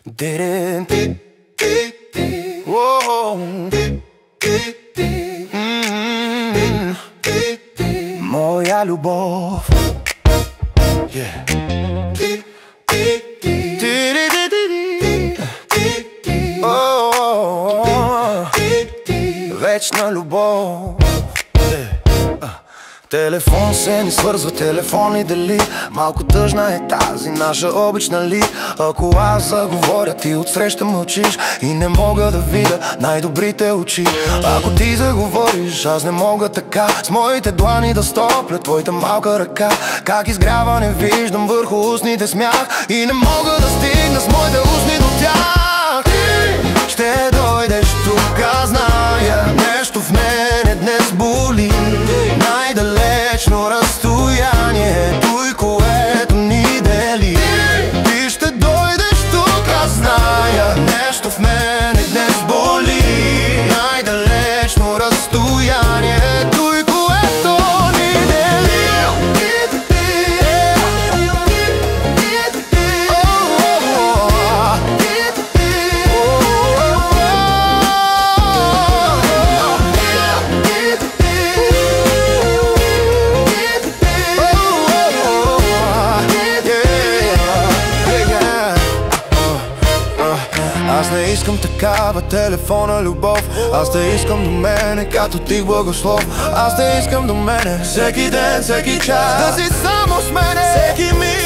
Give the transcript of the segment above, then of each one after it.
Дирин. Воу. Моя любов. Вечна любов. Телефон се ни свързва, телефони дали. Малко тъжна е тази наша обична ли. Ако аз заговоря, ти отсреща мълчиш и не мога да видя най-добрите очи. Ако ти заговориш, аз не мога така с моите длани да стопля твоята малка ръка. Как изгрява не виждам върху устните смях и не мога да стигна с моите устни до тях. Ти ще дойдеш тук, аз зная, нещо в мене днес боли. Най-далечно разстояние, той което ни дели. Ти ще дойдеш тук, аз зная, нещо в мене днес боли. Най-далечно разстояние, той което ни дели. Аз не искам такава телефона любов. Аз те искам до мене като тих благослов. Аз те искам до мене всеки ден, всеки час. Да си само с мене всеки миг.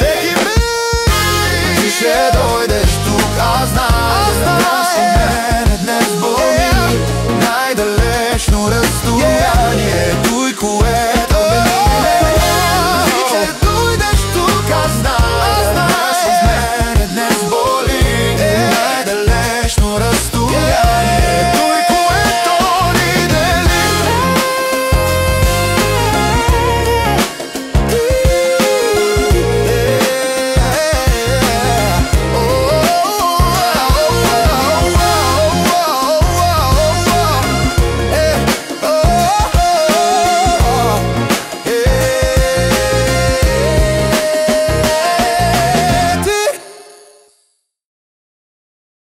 Ти ще дойдеш